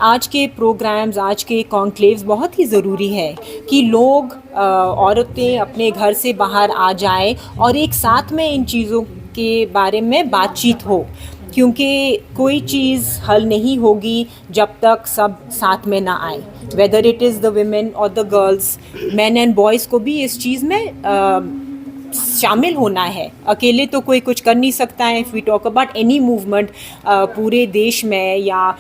आज के प्रोग्राम्स, आज के कॉन्क्लेव्स बहुत ही ज़रूरी है कि लोग औरतें अपने घर से बाहर आ जाए और एक साथ में इन चीज़ों के बारे में बातचीत हो, क्योंकि कोई चीज़ हल नहीं होगी जब तक सब साथ में ना आए, whether it is the women और the girls, man and boys को भी इस चीज़ में शामिल होना है। अकेले तो कोई कुछ कर नहीं सकता है। If we talk about any movement, पूरे देश में या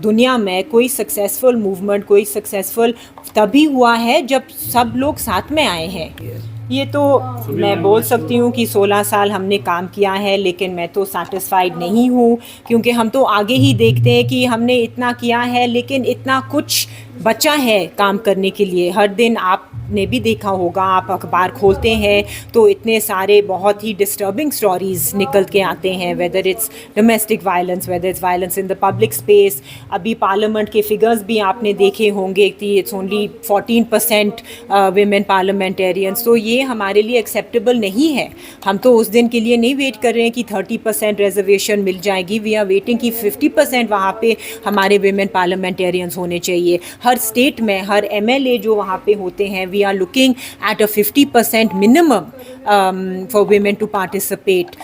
दुनिया में कोई सक्सेसफुल मूवमेंट, कोई सक्सेसफुल तभी हुआ है जब सब लोग साथ में आए हैं। ये तो मैं बोल सकती हूँ कि 16 साल हमने काम किया है, लेकिन मैं तो सैटिस्फाइड नहीं हूँ, क्योंकि हम तो आगे ही देखते हैं कि हमने इतना किया है लेकिन इतना कुछ बचा है काम करने के लिए। हर दिन आपने भी देखा होगा, आप अखबार खोलते हैं तो इतने सारे बहुत ही डिस्टर्बिंग स्टोरीज़ निकल के आते हैं, whether it's domestic violence, whether it's violence in the public space. अभी पार्लियामेंट के फिगर्स भी आपने देखे होंगे कि इट्स ओनली 14% विमेन पार्लियामेंटेरियंस। तो ये हमारे लिए एक्सेप्टेबल नहीं है। हम तो उस दिन के लिए नहीं वेट कर रहे हैं कि 30% रिजर्वेशन मिल जाएगी। वी आर वेटिंग कि 50% वहाँ पे हमारे विमेन पार्लियामेंटेरियंस होने चाहिए। हर स्टेट में हर MLA जो वहाँ पे होते हैं, we are looking at a 50% minimum for women to participate.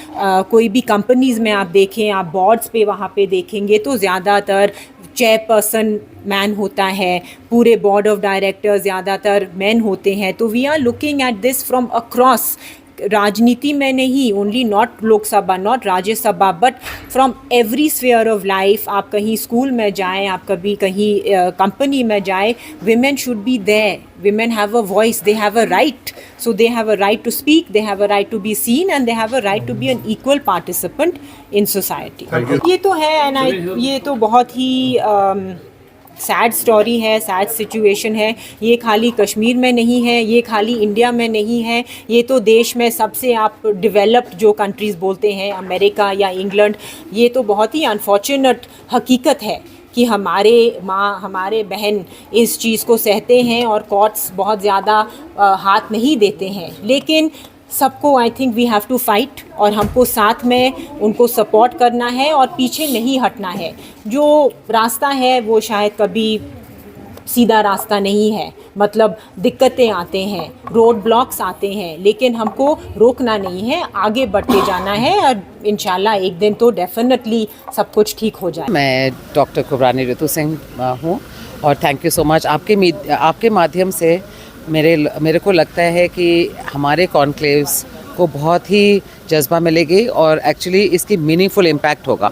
कोई भी कंपनीज़ में आप देखें, आप बोर्ड्स पे वहाँ पे देखेंगे तो ज़्यादातर चेयरपर्सन मैन होता है, पूरे बोर्ड ऑफ डायरेक्टर्स ज़्यादातर मैन होते हैं। तो we are looking at this from across, राजनीति में नहीं, only not Lok Sabha, not Rajya Sabha, but from every sphere of life. आप कहीं स्कूल में जाएं, आप कभी कहीं कंपनी में जाएं, women should be there. Women have a voice, they have a right. So they have a right to speak, they have a right to be seen, and they have a right to be an equal participant in society. ये तो है, and ये तो बहुत ही sad story है, sad situation है। ये खाली कश्मीर में नहीं है, ये खाली इंडिया में नहीं है, ये तो देश में सबसे आप डेवलप्ड जो कंट्रीज़ बोलते हैं, अमेरिका या इंग्लैंड, ये तो बहुत ही अनफॉर्चुनेट हकीकत है कि हमारे माँ, हमारे बहन इस चीज़ को सहते हैं और कोर्ट्स बहुत ज़्यादा हाथ नहीं देते हैं। लेकिन सबको I think we have to fight, और हमको साथ में उनको सपोर्ट करना है और पीछे नहीं हटना है। जो रास्ता है वो शायद कभी सीधा रास्ता नहीं है, मतलब दिक्कतें आते हैं, रोड ब्लॉक्स आते हैं, लेकिन हमको रोकना नहीं है, आगे बढ़ते जाना है, और इंशाल्लाह एक दिन तो डेफिनेटली सब कुछ ठीक हो जाए। मैं डॉक्टर कुबरानी ऋतु सिंह हूँ, और थैंक यू सो मच। आपके माध्यम से मेरे को लगता है कि हमारे कॉन्क्लेव्स को बहुत ही जज्बा मिलेगी और एक्चुअली इसकी मीनिंगफुल इम्पैक्ट होगा,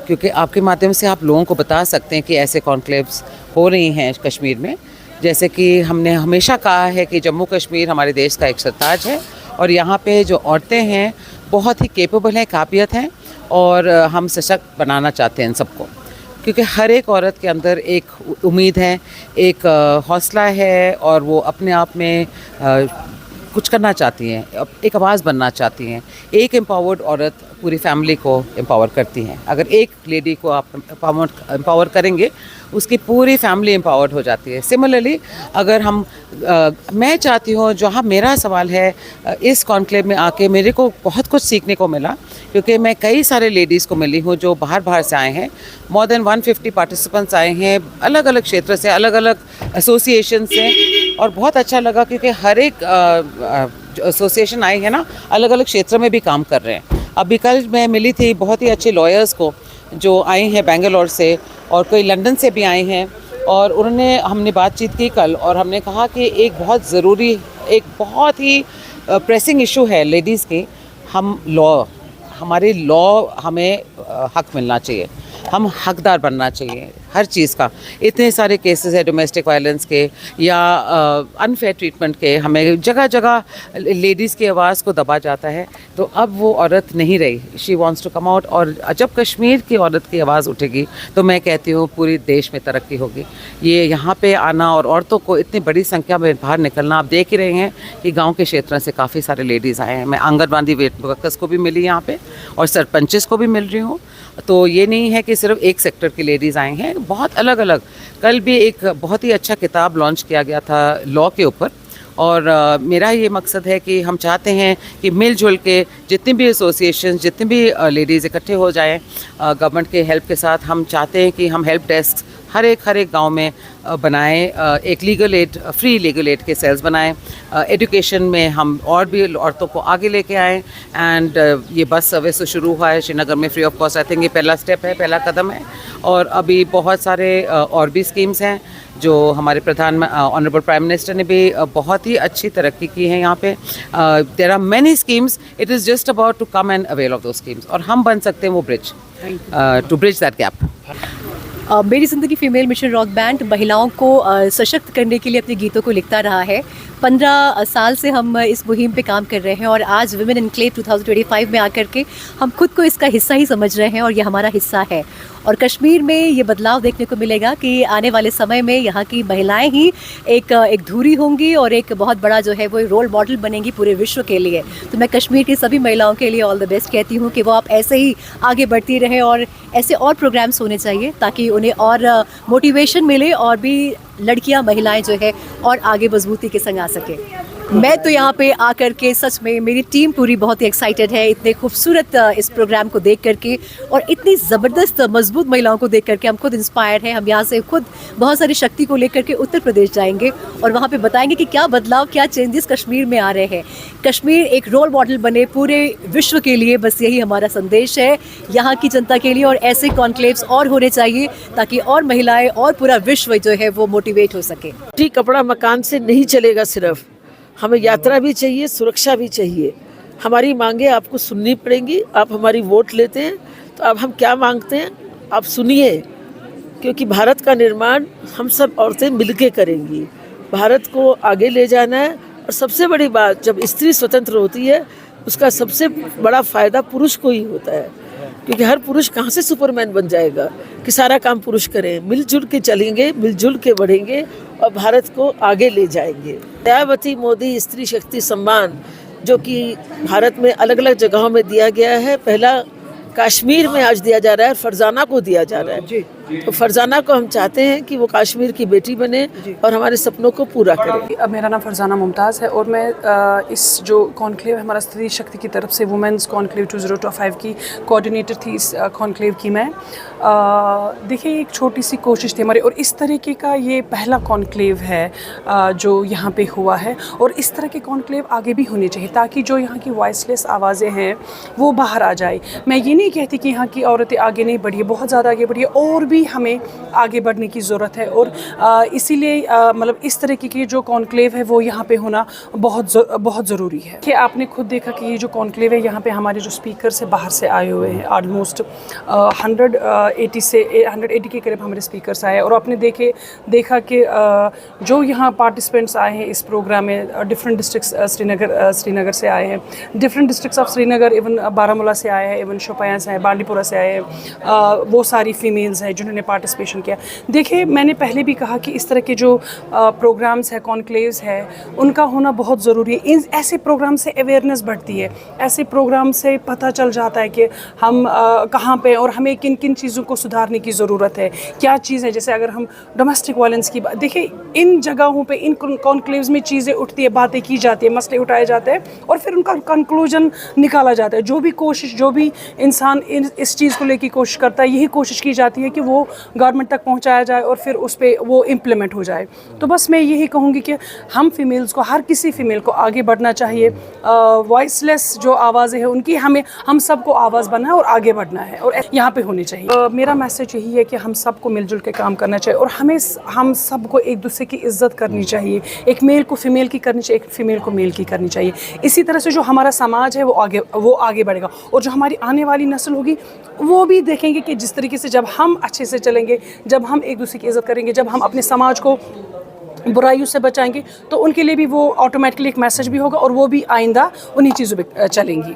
क्योंकि आपके माध्यम से आप लोगों को बता सकते हैं कि ऐसे कॉन्क्लेव्स हो रही हैं कश्मीर में। जैसे कि हमने हमेशा कहा है कि जम्मू कश्मीर हमारे देश का एक सरताज है, और यहाँ पे जो औरतें हैं बहुत ही कैपेबल हैं, काबिलियत हैं, और हम सशक्त बनाना चाहते हैं इन सबको, क्योंकि हर एक औरत के अंदर एक उम्मीद है, एक हौसला है, और वो अपने आप में कुछ करना चाहती हैं, एक आवाज़ बनना चाहती हैं। एक एम्पावर्ड औरत पूरी फैमिली को एम्पावर करती हैं। अगर एक लेडी को आप एम्पावर करेंगे, उसकी पूरी फैमिली एम्पावर्ड हो जाती है। सिमिलरली अगर मैं चाहती हूँ, जहाँ मेरा सवाल है, इस कॉन्क्लेव में आके मेरे को बहुत कुछ सीखने को मिला, क्योंकि मैं कई सारे लेडीज़ को मिली हूँ जो बाहर से आए हैं। मोर देन 150 पार्टिसिपेंट्स आए हैं, अलग अलग क्षेत्र से, अलग अलग एसोसिएशन से, और बहुत अच्छा लगा क्योंकि हर एक जो एसोसिएशन आई है ना, अलग अलग क्षेत्र में भी काम कर रहे हैं। अभी कल मैं मिली थी बहुत ही अच्छे लॉयर्स को जो आए हैं बेंगलोर से, और कोई लंदन से भी आए हैं, और हमने बातचीत की कल, और हमने कहा कि एक बहुत ज़रूरी, एक बहुत ही प्रेसिंग इशू है लेडीज़ की। हमारे लॉ हमें हक मिलना चाहिए, हम हकदार बनना चाहिए हर चीज़ का। इतने सारे केसेस है डोमेस्टिक वायलेंस के या अनफेयर ट्रीटमेंट के, हमें जगह जगह लेडीज़ की आवाज़ को दबा जाता है। तो अब वो औरत नहीं रही, she wants to come out, और जब कश्मीर की औरत की आवाज़ उठेगी तो मैं कहती हूँ पूरी देश में तरक्की होगी। ये यहाँ पे आना और औरतों को इतनी बड़ी संख्या में बाहर निकलना, आप देख ही रहे हैं कि गाँव के क्षेत्रों से काफ़ी सारे लेडीज़ आए हैं। मैं आंगनबाड़ी वर्कर्स को भी मिली यहाँ पे, और सरपंचेस को भी मिल रही हूँ। तो ये नहीं है कि सिर्फ एक सेक्टर की लेडीज़ आई हैं, बहुत अलग अलग। कल भी एक बहुत ही अच्छा किताब लॉन्च किया गया था लॉ के ऊपर, और मेरा ये मकसद है कि हम चाहते हैं कि मिलजुल के जितनी भी एसोसिएशन, जितनी भी लेडीज़ इकट्ठे हो जाएं गवर्नमेंट के हेल्प के साथ। हम चाहते हैं कि हम हेल्प डेस्क हर एक गांव में बनाएं, एक legal aid, free legal aid के सेल्स बनाएं, एजुकेशन में हम और भी औरतों को आगे लेके आएँ। एंड ये बस सर्विस तो शुरू हुआ है श्रीनगर में free of cost. I think ये पहला स्टेप है, पहला कदम है, और अभी बहुत सारे और भी स्कीम्स हैं जो हमारे ऑनरेबल प्राइम मिनिस्टर ने भी बहुत ही अच्छी तरक्की की है यहाँ पे। There are many schemes, it is just about to come and avail of the schemes, और हम बन सकते हैं वो bridge, to bridge that gap. मेरी ज़िंदगी फीमेल मिशन रॉक बैंड महिलाओं को सशक्त करने के लिए अपने गीतों को लिखता रहा है। 15 साल से हम इस मुहिम पे काम कर रहे हैं, और आज वुमेन एनक्लेव 2025 में आकर के हम खुद को इसका हिस्सा ही समझ रहे हैं, और ये हमारा हिस्सा है। और कश्मीर में ये बदलाव देखने को मिलेगा कि आने वाले समय में यहाँ की महिलाएं ही एक धुरी होंगी, और एक बहुत बड़ा जो है वो रोल मॉडल बनेंगी पूरे विश्व के लिए। तो मैं कश्मीर की सभी महिलाओं के लिए ऑल द बेस्ट कहती हूँ कि वो आप ऐसे ही आगे बढ़ती रहें, और ऐसे और प्रोग्राम्स होने चाहिए ताकि उन्हें और मोटिवेशन मिले, और भी लड़कियां, महिलाएं जो है और आगे मजबूती के संग आ सके। मैं तो यहाँ पे आकर के सच में मेरी टीम पूरी बहुत ही एक्साइटेड है, इतने खूबसूरत इस प्रोग्राम को देख करके, और इतनी ज़बरदस्त मजबूत महिलाओं को देख करके हम खुद इंस्पायर हैं। हम यहाँ से खुद बहुत सारी शक्ति को लेकर के उत्तर प्रदेश जाएंगे, और वहाँ पे बताएंगे कि क्या बदलाव, क्या चेंजेस कश्मीर में आ रहे हैं। कश्मीर एक रोल मॉडल बने पूरे विश्व के लिए, बस यही हमारा संदेश है यहाँ की जनता के लिए। और ऐसे कॉन्क्लेव्स और होने चाहिए ताकि और महिलाएं और पूरा विश्व जो है वो मोटिवेट हो सके। रोटी कपड़ा मकान से नहीं चलेगा, सिर्फ हमें यात्रा भी चाहिए, सुरक्षा भी चाहिए। हमारी मांगे आपको सुननी पड़ेंगी। आप हमारी वोट लेते हैं तो अब हम क्या मांगते हैं आप सुनिए, क्योंकि भारत का निर्माण हम सब औरतें मिलके करेंगी। भारत को आगे ले जाना है, और सबसे बड़ी बात, जब स्त्री स्वतंत्र होती है उसका सबसे बड़ा फ़ायदा पुरुष को ही होता है, क्योंकि हर पुरुष कहाँ से सुपरमैन बन जाएगा कि सारा काम पुरुष करें। मिलजुल के चलेंगे, मिलजुल के बढ़ेंगे और भारत को आगे ले जाएंगे। मायावती मोदी स्त्री शक्ति सम्मान जो कि भारत में अलग अलग जगहों में दिया गया है, पहला कश्मीर में आज दिया जा रहा है, फरजाना को दिया जा रहा है। तो फरजाना को हम चाहते हैं कि वो कश्मीर की बेटी बने और हमारे सपनों को पूरा करे। अब मेरा नाम फरजाना मुमताज़ है, और मैं इस जो कॉन्क्लेव है हमारा स्त्री शक्ति की तरफ से वुमेंस कॉन्क्लेव 2025 की कोऑर्डिनेटर थी। इस कॉन्क्लेव की मैं देखिए एक छोटी सी कोशिश थी हमारी, और इस तरीके का ये पहला कॉन्क्लेव है जो यहाँ पे हुआ है, और इस तरह के कॉन्क्लेव आगे भी होने चाहिए ताकि जो यहाँ की वॉइसलेस आवाज़ें हैं वो बाहर आ जाए। मैं ये नहीं कहती कि यहाँ की औरतें आगे नहीं बढ़ी है, बहुत ज़्यादा आगे बढ़ी है, और भी हमें आगे बढ़ने की ज़रूरत है। और इसीलिए मतलब इस तरीके की जो कॉन्क्लेव है वो यहाँ पे होना बहुत ज़रूरी है। कि आपने खुद देखा कि ये जो कॉन्क्लेव है यहाँ पे हमारे जो स्पीकर से बाहर से आए हुए हैं, ऑलमोस्ट 180 के करीब हमारे स्पीकर्स आए, और आपने देखा कि जो यहाँ पार्टिसिपेंट्स आए हैं इस प्रोग्राम में डिफरेंट डिस्ट्रिक्ट्स श्रीनगर से आए हैं, different districts of Srinagar, even Baramulla से आए हैं, इवन शोपियां से हैं, बांडीपुरा से आए हैं। वो सारी फीमेल्स हैं जिन्होंने पार्टिसिपेशन किया। देखिए मैंने पहले भी कहा कि इस तरह के जो प्रोग्राम्स हैं, कॉन्क्लेव्स है, उनका होना बहुत ज़रूरी है। इन ऐसे प्रोग्राम से अवेयरनेस बढ़ती है, ऐसे प्रोग्राम से पता चल जाता है कि हम कहाँ पे और हमें किन किन चीज़ों को सुधारने की ज़रूरत है, क्या चीज़ है। जैसे अगर हम डोमेस्टिक वायलेंस की बात देखिए, इन जगहों पे इन कॉन्क्लेव्स में चीज़ें उठती है, बातें की जाती है, मसले उठाए जाते हैं, और फिर उनका कंक्लूजन निकाला जाता है। जो भी इंसान इस चीज़ को लेकर कोशिश करता है, यही कोशिश की जाती है कि वो गवर्नमेंट तक पहुंचाया जाए और फिर उस पर वो इम्प्लीमेंट हो जाए। तो बस मैं यही कहूँगी कि हम फीमेल्स को, हर किसी फीमेल को आगे बढ़ना चाहिए। वॉइसलेस जो आवाज़ें हैं उनकी हम सबको आवाज़ बनना है और आगे बढ़ना है, और यहाँ पे होनी चाहिए। मेरा मैसेज यही है कि हम सबको मिलजुल के काम करना चाहिए, और हम सबको एक दूसरे की इज्जत करनी चाहिए। एक मेल को फीमेल की करनी चाहिए, एक फीमेल को मेल की करनी चाहिए। इसी तरह से जो हमारा समाज है वो आगे बढ़ेगा, और जो हमारी आने वाली नस्ल होगी वो भी देखेंगे कि जिस तरीके से जब हम अच्छे से चलेंगे, जब हम एक दूसरे की इज्जत करेंगे, जब हम अपने समाज को बुराइयों से बचाएंगे, तो उनके लिए भी वो ऑटोमेटिकली एक मैसेज भी होगा, और वो भी आइंदा उन्हीं चीज़ों पे चलेंगी।